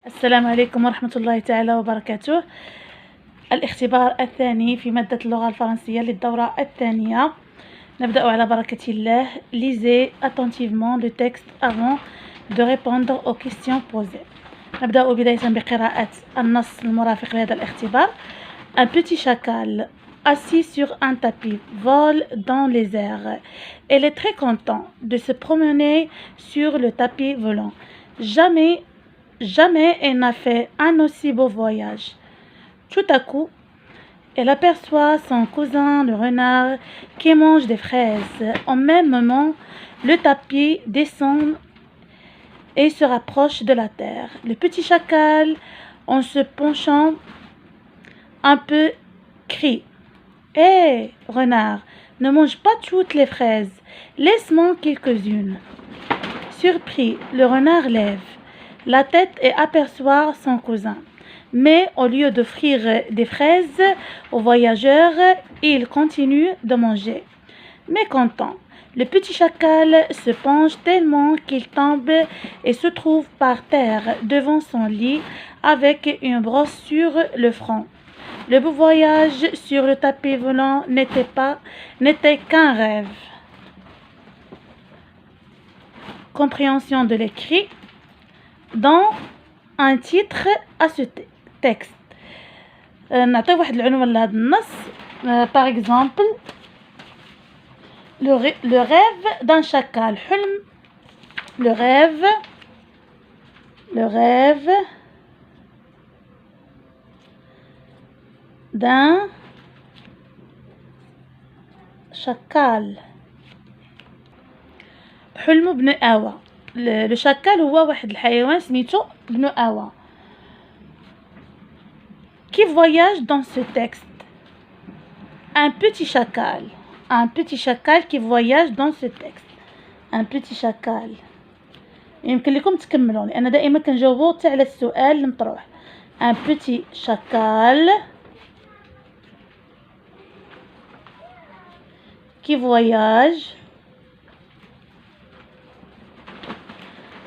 السلام عليكم ورحمة الله تعالى وبركاته. الاختبار الثاني في مادة اللغة الفرنسية للدورة الثانية. نبدأ على بركة الله. Lisez attentivement le texte avant de répondre aux questions posées. نبدأ بداية بقراءة النص المرافق لهذا الاختبار. Un petit chacal assis sur un tapis vole dans les airs. Il est très content de se promener sur le tapis volant. Jamais elle n'a fait un aussi beau voyage. Tout à coup, elle aperçoit son cousin le renard qui mange des fraises. Au même moment, le tapis descend et se rapproche de la terre. Le petit chacal, en se penchant un peu, crie: Hé, renard, ne mange pas toutes les fraises, laisse-moi quelques-unes. Surpris, le renard lève la tête et aperçoit son cousin. Mais au lieu d'offrir des fraises aux voyageurs, il continue de manger. Mécontent, le petit chacal se penche tellement qu'il tombe et se trouve par terre devant son lit avec une brosse sur le front. Le beau voyage sur le tapis volant n'était qu'un rêve. Compréhension de l'écrit dans un titre à ce texte. نعطي واحد العنوان لهذا النص. Par exemple, le rêve d'un chacal. حلم le rêve d'un chacal. حلم بن آوى. le chacal هو واحد الحيوان سميتو بن آوى qui voyage dans ce texte. Un petit chacal qui voyage dans ce texte. Un petit chacal. يمكن لكم تكملوا لأن دائما كنجاوبوا حتى على السؤال المطروح. Un petit chacal qui voyage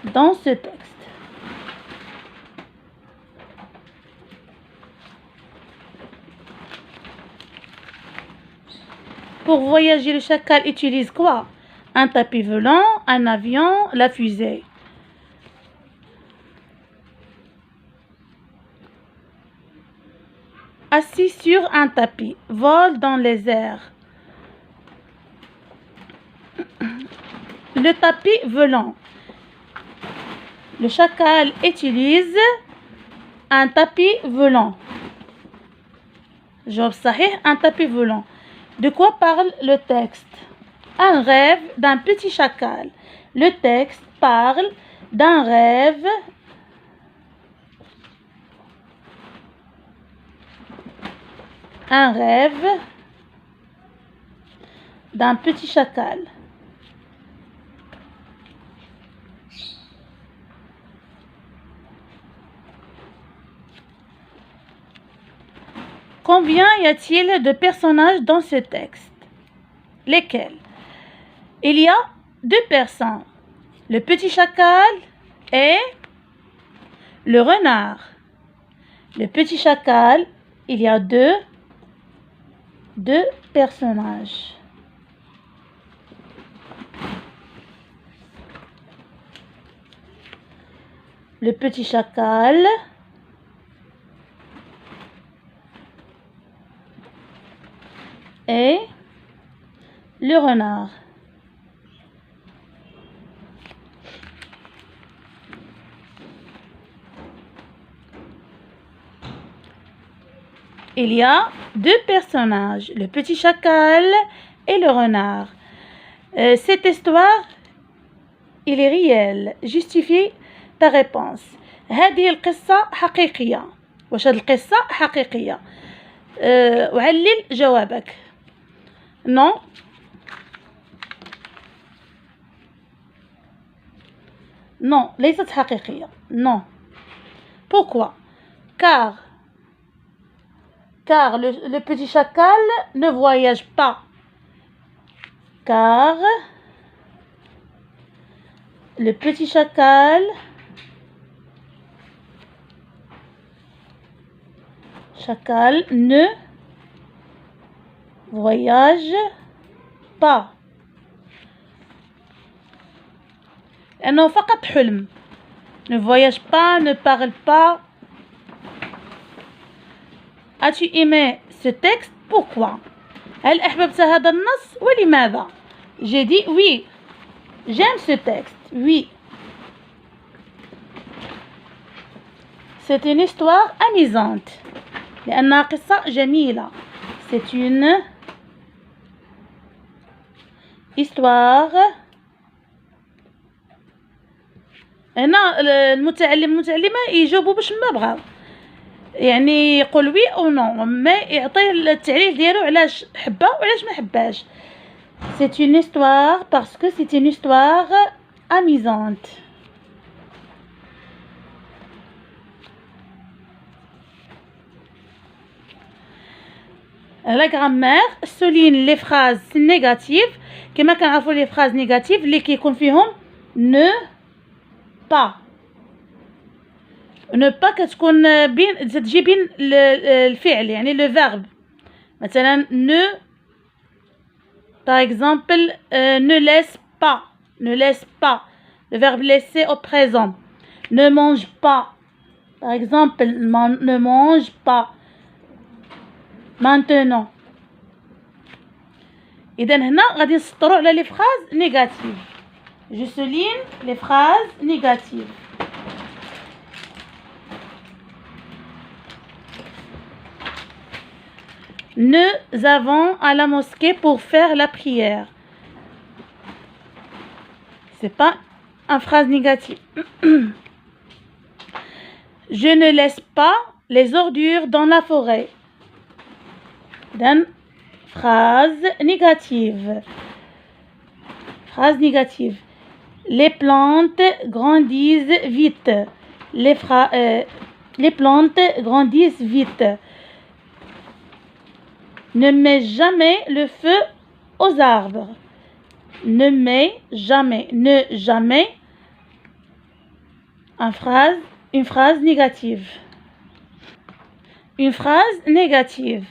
dans ce texte. Pour voyager, le chacal utilise quoi? Un tapis volant, un avion, la fusée. Assis sur un tapis, vole dans les airs. Le tapis volant. Le chacal utilise un tapis volant. Job sahih, un tapis volant. De quoi parle le texte? Un rêve d'un petit chacal. Le texte parle d'un rêve d'un petit chacal. Combien y a-t-il de personnages dans ce texte? Lesquels? Il y a 2 personnes. Le petit chacal et le renard. Le petit chacal, il y a deux personnages. Le petit chacal et le renard. Il y a 2 personnages, le petit chacal et le renard. Cette histoire, il est réel. Justifie ta réponse. هذه القصة حقيقية. واش هذه القصة حقيقية؟ وعلل جوابك. Non. Non, ليست حقيقية. Non. Pourquoi? Car le petit chacal ne voyage pas. Car le petit chacal chacal ne voyage pas. لأنه فقط حلم. Ne voyage pas, ne parle pas. As-tu aimé ce texte? Pourquoi? هل أحببت هذا النص ولماذا? J'ai dit oui. J'aime ce texte. Oui. C'est une histoire amusante. لأنها قصة جميلة. C'est une histoire. هنا المتعلمة يجاوبوا باش ما بغاو. يعني يقول وي او نو، ما يعطي التعليل ديالو علاش حبها وعلاش ما حبهاش. C'est une histoire parce que c'est une histoire amusante. La grammaire souligne les phrases négatives. كما كنعرفوا les phrases négatives اللي كيكون فيهم ne pas. ne pas كتكون بين تجي بين الفعل يعني le verbe. مثلا ne par exemple ne laisse pas. Ne laisse pas. Le verbe laisser au présent. Ne mange pas. Par exemple ne mange pas. Maintenant. إذا هنا غادي نسطروا على les phrases négatives. Je souligne les phrases négatives. Nous avons à la mosquée pour faire la prière. C'est pas une phrase négative. Je ne laisse pas les ordures dans la forêt. Then, phrase négative. Phrase négative. Les plantes grandissent vite. Les plantes grandissent vite. Ne mets jamais le feu aux arbres. Ne mets jamais. Ne jamais. Une phrase négative. Une phrase négative.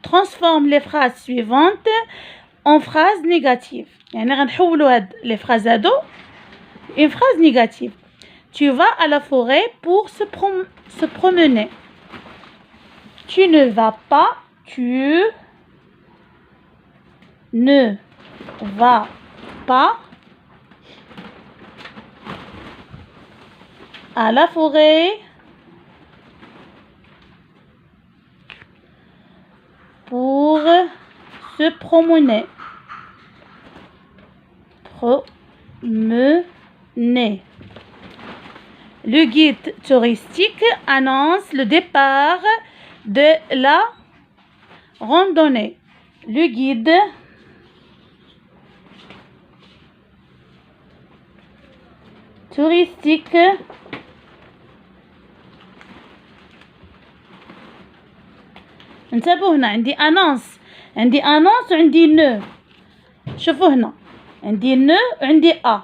Transforme les phrases suivantes en phrases négatives. يعني غنحولوا هاد les phrases هادو une phrase négative. Tu vas à la forêt pour se promener. Tu ne vas pas. Tu ne vas pas à la forêt pour se promener. Promener. Le guide touristique annonce le départ de la randonnée. Le guide touristique انتبهوا هنا عندي annonce وعندي ne. شوفوا هنا عندي ne وعندي a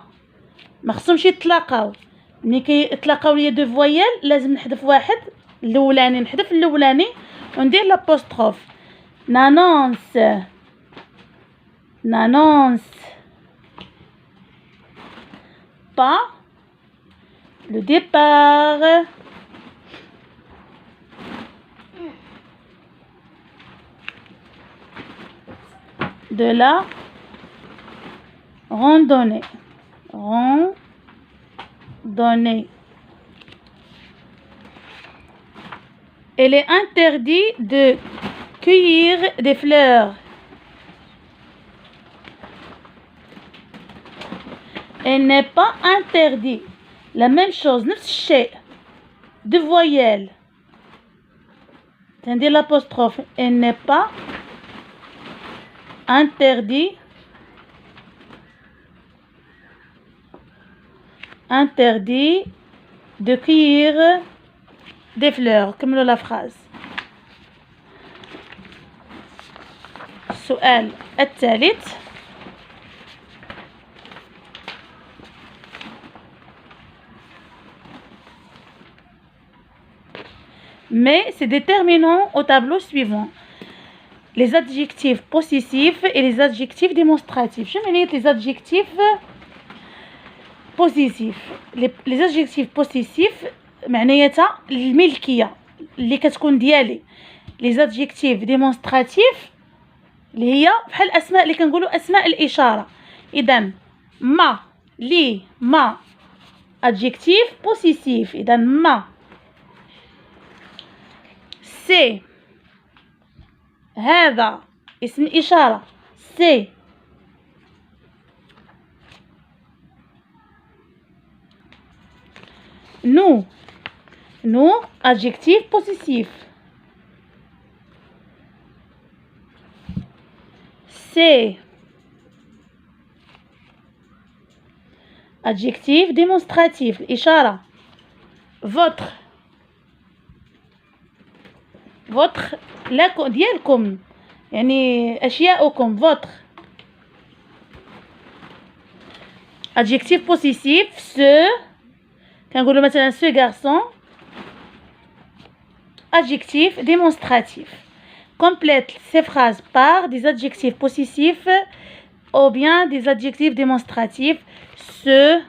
ما خصهمش يتلاقاو. ملي كيتلاقاو ليا دو فويال لازم نحذف واحد الاولاني، نحذف الاولاني وندير لابوستروف. n'annonce pas le départ de la randonnée. Il est interdit de cueillir des fleurs. Il n'est pas interdit. La même chose, نفس الشيء. Deux voyelles. C'est-à-dire l'apostrophe. Il n'est pas interdit de cueillir des fleurs. Comme la phrase. السؤال الثالث. mais c'est déterminant au tableau suivant. Les adjectifs possessifs et les adjectifs démonstratifs. Je vais les adjectifs possessifs. Les adjectifs possessifs معناتها الملكية اللي كتكون ديالي. Les adjectifs démonstratifs اللي هي بحال الاسماء اللي كنقولوا اسماء الاشاره. اذا ما لي ما adjectif possessif. اذا ما سي هذا اسم اشاره سي. nous adjectif possessif. C'est adjectif démonstratif إشارة. votre لكم ديالكم يعني أشياؤكم votre. adjectif possessif ce كنقولوا مثلا ce garçon. adjectif démonstratif. Complète ces phrases par des adjectifs possessifs ou bien des adjectifs démonstratifs. Ce,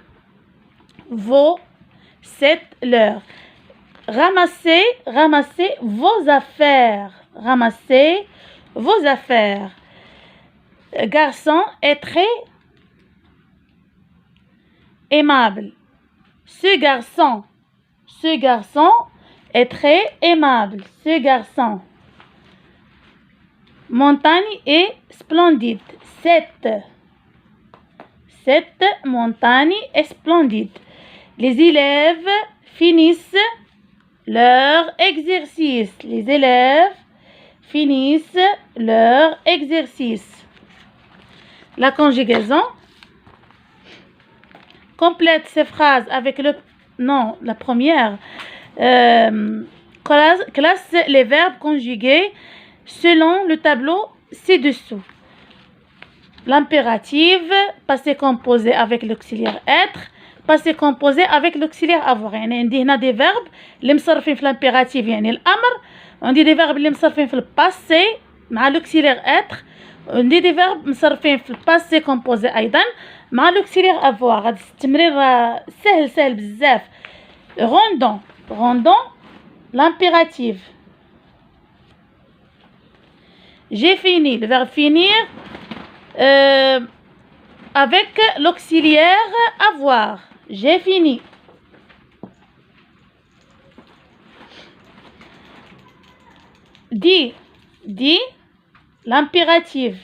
vos, cette, leur. Ramassez vos affaires. Ramassez vos affaires. Garçon est très aimable. Ce garçon est très aimable. Ce garçon. Montagne est splendide. Cette montagne est splendide. Les élèves finissent leur exercice. Les élèves finissent leur exercice. La conjugaison. Complète ces phrases avec le non, la première. Classe les verbes conjugués selon le tableau ci-dessous. L'impératif, passé composé avec l'auxiliaire être, passé composé avec l'auxiliaire avoir. يعني عندي هنا des verbes اللي مصرفين في l'impératif يعني الأمر، وعندي des verbes اللي مصرفين في الباسي مع l'auxiliaire être، وعندي des verbes مصرفين في الباسي composé أيضا مع l'auxiliaire avoir. هذا التمرين راه سهل بزاف. Rendons l'impératif. J'ai fini, le verbe finir avec l'auxiliaire avoir. J'ai fini. Dis l'impératif.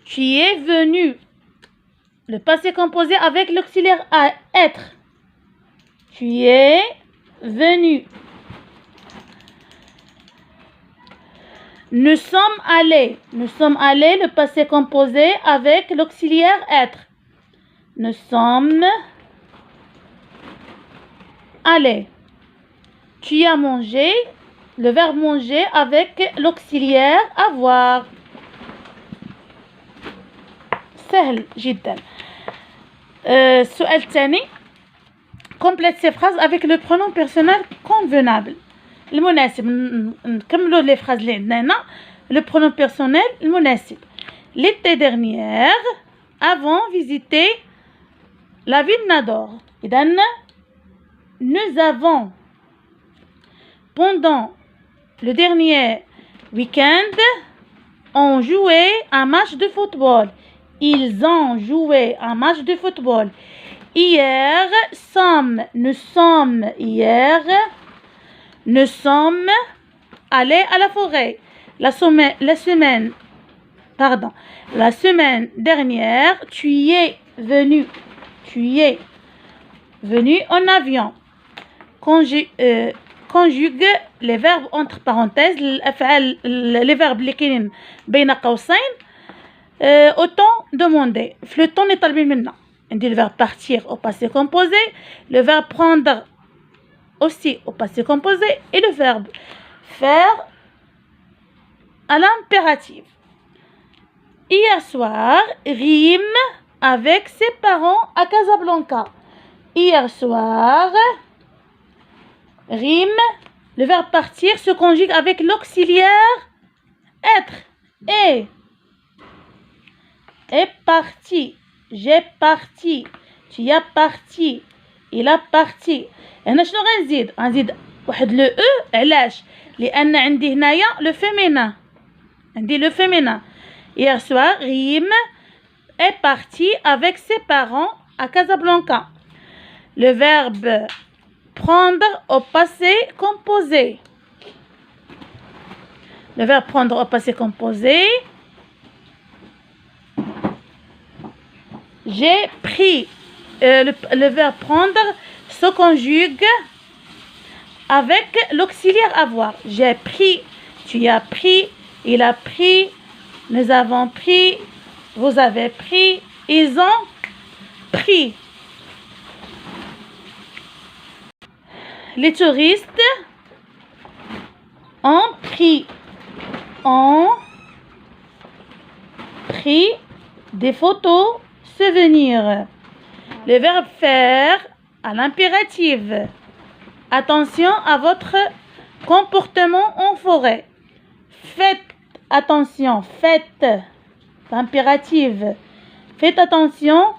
Tu es venu. Le passé composé avec l'auxiliaire être. Tu es venu. Nous sommes allés. Le passé composé avec l'auxiliaire être. Nous sommes allés. Tu as mangé. Le verbe manger avec l'auxiliaire avoir. سهل جدا. السؤال الثاني. Complète ces phrases avec le pronom personnel convenable. المناسب. نكملوا les phrases اللي عندنا هنا. Le pronom personnel المناسب. L'été dernier, avons visité la ville Nador. إذا nous avons pendant le dernier week-end ont joué un match de football. Ils ont joué un match de football. Hier, nous sommes allés à la forêt. La semaine dernière, tu es venu en avion. Conjugue les verbes entre parenthèses, les verbes اللي كاينين بين قوسين. Autant demander. في le temps اللي طالبين منا. عندي le verbe partir au passé composé, le verbe prendre aussi au passé composé et le verbe faire à l'impératif. Hier soir, rime avec ses parents à Casablanca. Hier soir, Rime. Le verbe partir se conjugue avec l'auxiliaire être. Est parti. J'ai parti. Tu as parti. Il a parti. هنا شنو غنزيد واحد لو او علاش لان عندي هنايا لو فيمينا hier soir Rime est parti avec ses parents à Casablanca. Le verbe prendre au passé composé. Le verbe prendre au passé composé. J'ai pris. Le verbe prendre se conjugue avec l'auxiliaire avoir. J'ai pris, tu as pris, il a pris, nous avons pris, vous avez pris, ils ont pris. Les touristes ont pris des photos souvenirs. Le verbe faire à l'impératif. Attention à votre comportement en forêt. Faites attention, faites impératif. Faites attention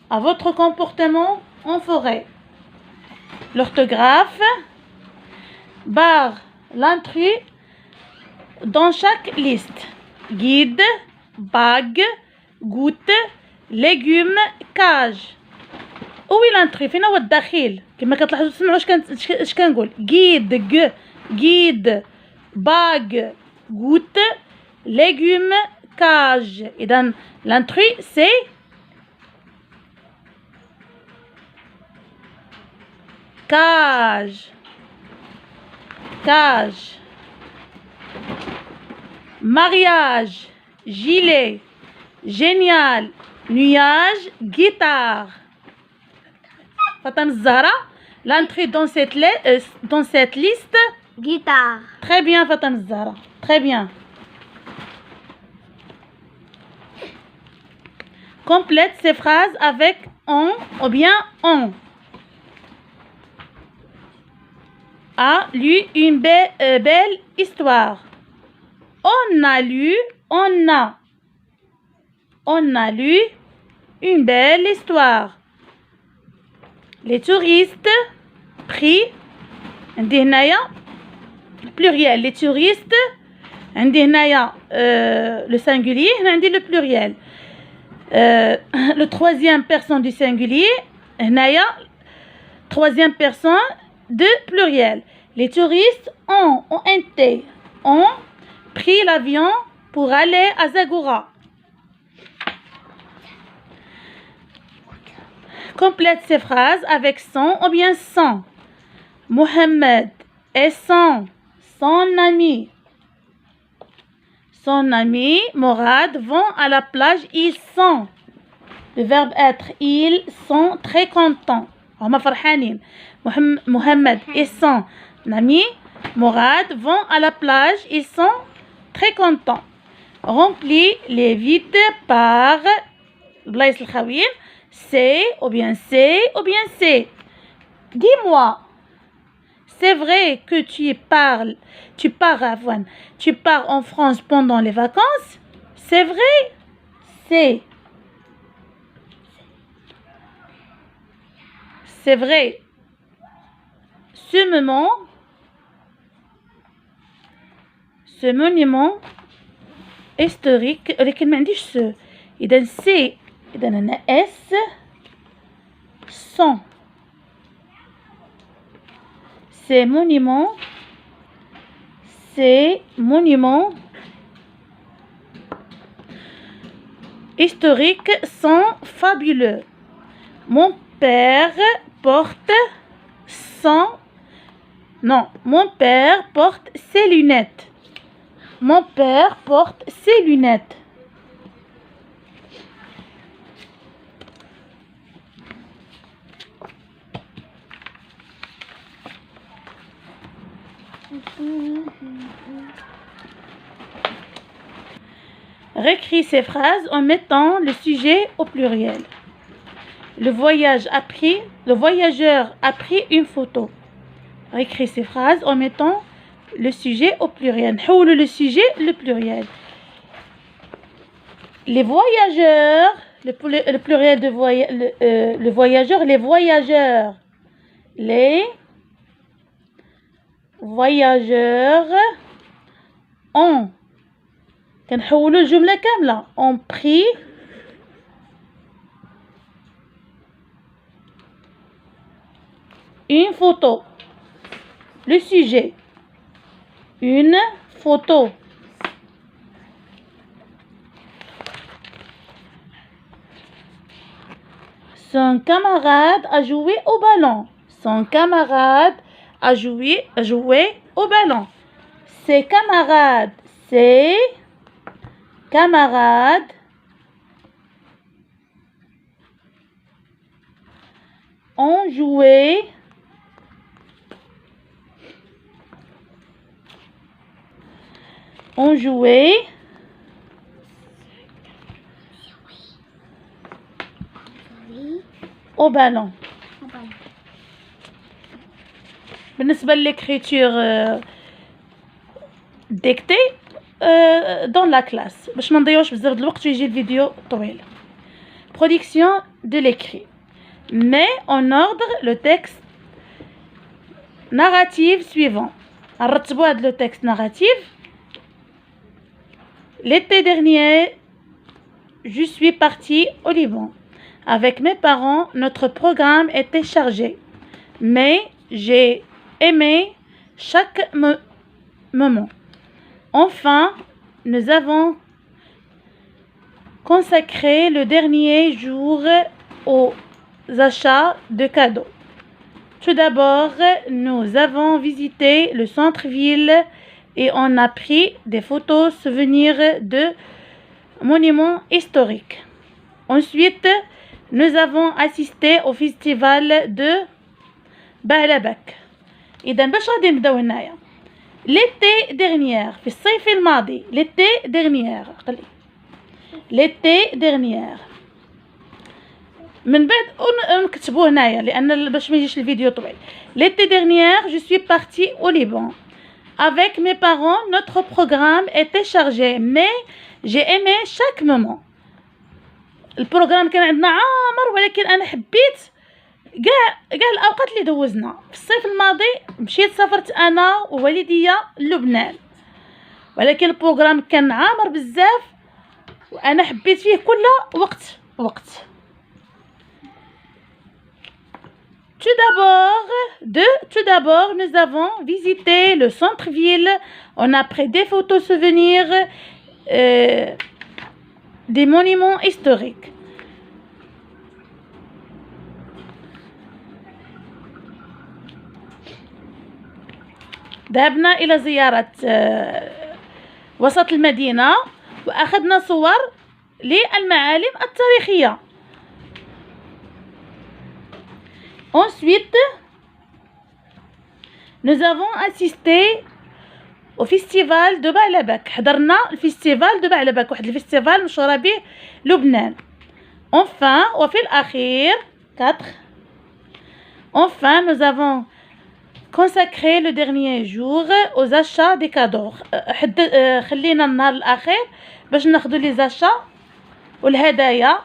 à votre comportement en forêt. L'orthographe barre l'intrus dans chaque liste. Guide, bague, goutte, légumes, cage. وي لانتري فين هو الدخيل كما كتلاحظوا تسمعوا اش كنقول guide bague goutte légumes cage. اذا l'intrus c'est cage. Mariage, gilet, génial, nuage, guitare. Fatam Zahra, l'entrée dans cette liste. Guitare. Très bien, Fatam Zahra. Très bien. Complète ces phrases avec on ou bien on. A lu une belle histoire. On a lu une belle histoire. Les touristes pris عندي هنايا pluriel. Les touristes عندي هنايا le singulier هنا عندي le pluriel. Le troisième personne du singulier هنايا troisième personne de pluriel. Les touristes ont pris l'avion pour aller à Zagora. Complète ces phrases avec son ou bien sans. Mohamed et son ami. Son ami Morad vont à la plage. Ils sont. Le verbe être. Ils sont très contents. هما فرحانين. Mohamed et son ami Morad vont à la plage. Ils sont très contents. Remplis les vides par بلايص الخاويين. C'est ou bien c'est. Dis-moi, c'est vrai que tu pars en France pendant les vacances? C'est vrai? C'est vrai. Ce monument historique لكن ما عنديش سو. إذا سي إذا أنا اس son. Ces monuments historiques sont fabuleux. Mon père porte ses lunettes. Mon père porte ses lunettes. Récris ces phrases en mettant le sujet au pluriel. Le voyageur a pris une photo. réécrire ces phrases en mettant le sujet au pluriel. نحولوا le sujet le pluriel. Les voyageurs, le pluriel de le voyageur, les voyageurs. Les voyageurs ont كنحولوا الجملة كاملة ont pris une photo. Le sujet, une photo. Son camarade a joué au ballon. Son camarade a joué au ballon. Ses camarades ont joué au ballon. بالنسبة l'écriture dictée dans la classe باش ما نضيعوش بزاف د الوقت ويجي الفيديو طويل. Production de l'écrit. Mets en ordre le texte narratif suivant. نرتبوا هذا le texte narratif. L'été dernier, je suis partie au Liban. Avec mes parents, notre programme était chargé. Mais j'ai aimé chaque moment. Enfin, nous avons consacré le dernier jour aux achats de cadeaux. Tout d'abord, nous avons visité le centre-ville et on a pris des photos souvenirs de monuments historiques. Ensuite, nous avons assisté au festival de Baalabek. إذا باش غادي نبداو هنايا. L'été dernier في الصيف الماضي. L'été dernier. L'été dernier. من بعد نكتبوه هنايا لأن باش ما يجيش الفيديو طويل. L'été dernier, je suis partie au Liban. Avec mes parents, notre programme était chargé, mais j'ai aimé chaque moment. البروغرام كان عندنا عامر ولكن أنا حبيت كاع الأوقات اللي دوزنا. في الصيف الماضي مشيت سافرت أنا ووالديا لبنان، ولكن البروغرام كان عامر بزاف وأنا حبيت فيه كل وقت. Tout d'abord, nous avons visité le centre-ville. On a pris des photos souvenirs des monuments historiques. ذهبنا إلى زيارة وسط المدينة وأخذنا صور للمعالم التاريخية. Ensuite, nous avons assisté au festival de Baalabek. حضرنا الفيستيفال de Baalabek، واحد الفيستيفال مشهورة به لبنان. Enfin, وفي الأخير 4. Enfin, nous avons consacré le dernier jour aux achats des cadeaux. خلينا النهار الأخير باش ناخدو لي زاشا والهدايا.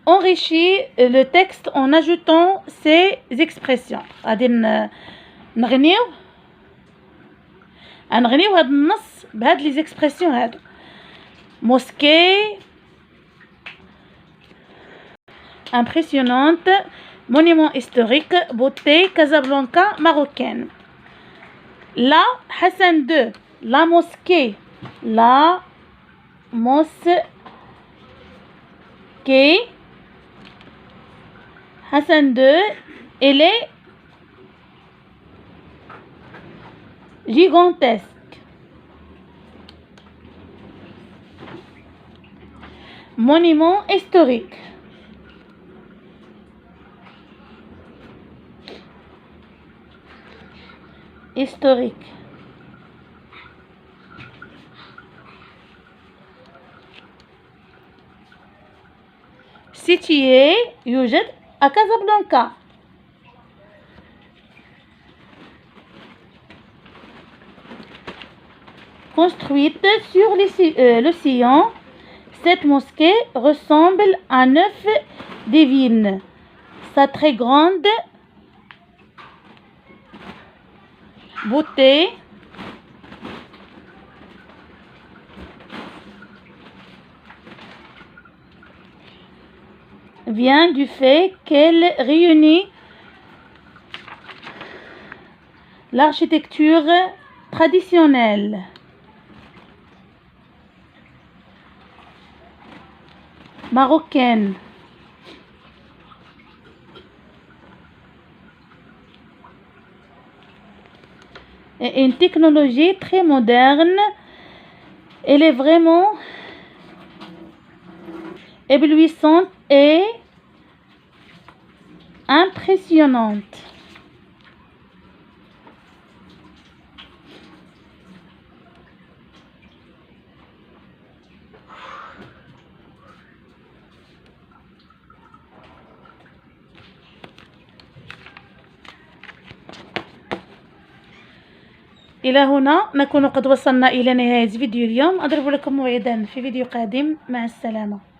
Enrichis le texte en ajoutant ces expressions. غادي نغنيو هذا النص بهاد لي زيكسبرسيون هادو. Mosquée impressionnante, monument historique, beauté, Casablanca marocaine. La Hassan II, la mosquée, Hassan II, elle est gigantesque. Monument historique. situé يوجد à Casablanca. Construite sur l'océan, cette mosquée ressemble à 9 divines. Sa très grande beauté vient du fait qu'elle réunit l'architecture traditionnelle marocaine et une technologie très moderne. Elle est vraiment éblouissante et impressionnante. إلى هنا نكون قد وصلنا إلى نهاية فيديو اليوم. أضرب لكم موعدا في فيديو قادم. مع السلامة.